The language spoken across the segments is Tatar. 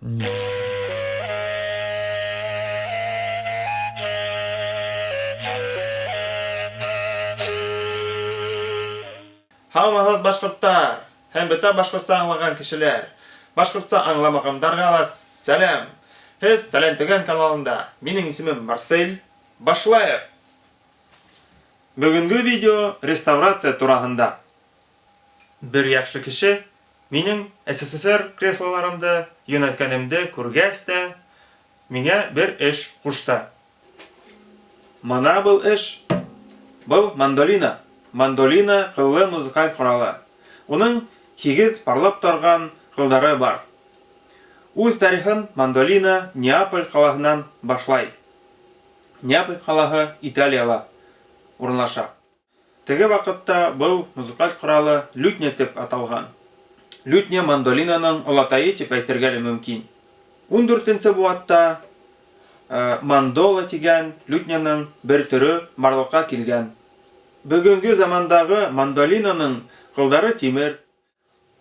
Һаумыһыз башкорттар һәм бөтә башкортса аңлаган кешеләр. Башкортса аңламагандарга ла сәлам. Һез Фәлән Төгән каналында. Минең исемем Марсель. Башлайык. Бүгенге видео реставрация турасында. Бер яхшы кеше минең СССР креслоларында юнәткәнемдә күргәч тә миңа бер эш кушты. Мана был эш. Был мандолина. Мандолина кыллы музыкаль коралы. Уның 8 парлап торган кылдары бар. Үз тарихын мандолина Неаполь каласыннан башлай. Неаполь каласы Италияда урынлаша. Теге вакытта был музыкаль коралы лютня дип аталган. Лютня мандолинаның олатайы дип әйтергә мөмкин. 14нче буатта мандола дигән лютняның бер төре барлыкка килгән. Бүгенге замандагы мандолинаның кылдары тимер.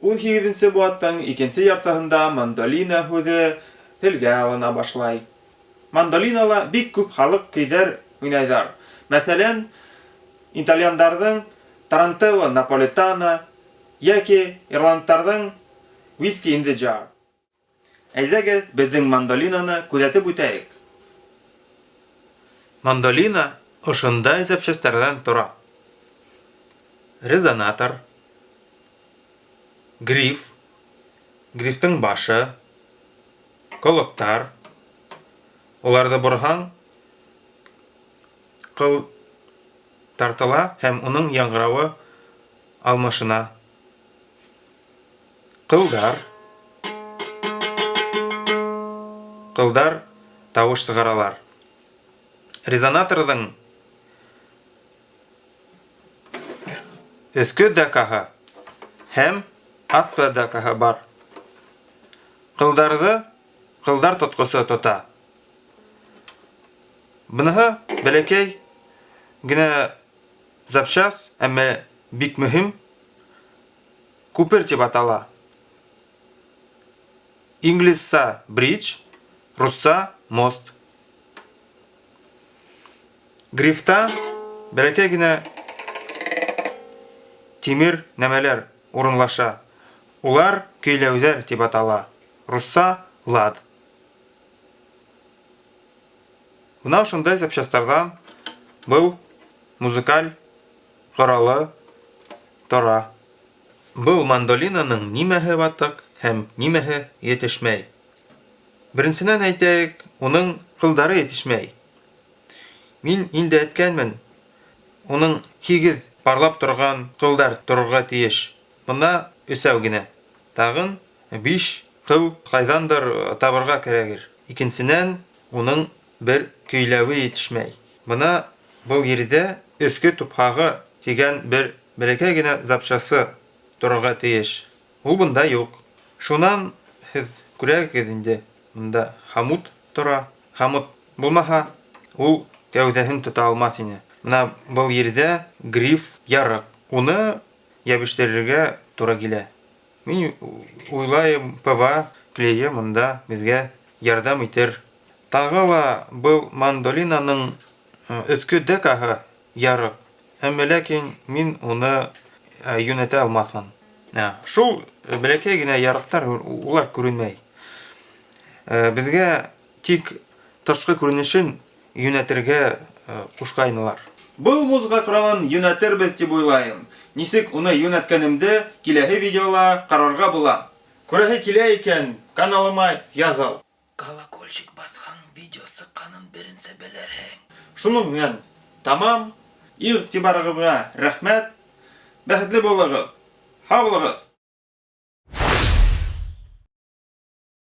18нче буаттың 2нче яртыһында мандолина хүзе телгә алына башлай. Мандолинала бик күп халык көйләр уйнайдар. Мәсәлән, итальяндардың Тарантелло Наполитано яки ирландтардың Whiskey in the Jar. Әйдәгез безнең мандолинаны күзәтеп үтәйек. Мандолина ошондай запчастьләрдән тора. Резонатор, гриф, грифтың башы, колоктар. Уларды борһаң, кыл тартыла һәм уның яңгыравы алмашына. Кылдар. Кылдар тавыш сыгаралар. Резонаторның өскө дакаһы һәм аткы дакаһы бар. Кылдарды кылдар тоткысы тота. Буныһы бәләкәй генә запчас, әмма бик мөһим. Купер дип атала. Инглизчә бридж, русча мост. Грифта бәләкәй генә тимер нәмәләр урынлаша. Улар көйләүҙәр дип атала. Русча лад. Менә шундай запчастьлардан был музыкаль коралы тора. Был мандолинаның нимәһе ватык һәм нимәһе етешмәй. Беренчедән әйтәйек, уның кылдары етешмәй. Мин инде әйткәнмен, уның 8 парлап торган кылдар торырга тиеш. Монда 3 генә. Тагын 5 кыл кайдандыр табырга кирәк. Икенчедән, уның бер көйләве етешмәй. Бuna был yerdə өскө тупһагы дигән бер бәләкәй генә запчасы торырга тиеш. Ул бunda юк. Шуннан һез күрәгез инде. Монда хамут тора. Хамут булмаһа, ул кәүдәһен тота алмас ине. Менә был yerdə гриф ярык. Уны ябыштырырга туры килә. Мин уйлайм, ПВА клее монда безгә ярдәм итер. Тагы ла был мандолинаның өскө дакаһы ярык. Әмма ләкин мин уны юнәтә алмасмын. Шул бәләкәй генә ярыктар улар күренмәй. Безгә тик тышкы күренешен юнәтергә кушкайнылар. Бу музыка коралын юнәтербез дип уйлайм. Нисек уны юнәткәнемдә киләһе видеола карарга була. Күрәһе килә икән, каналыма языл. Колокольчик басқан видео сыққанын берінсе білерің. Шуның мен тамам. Игътибарыгызга рәхмәт. Бәхетле булыгыз. Һау булыгыз.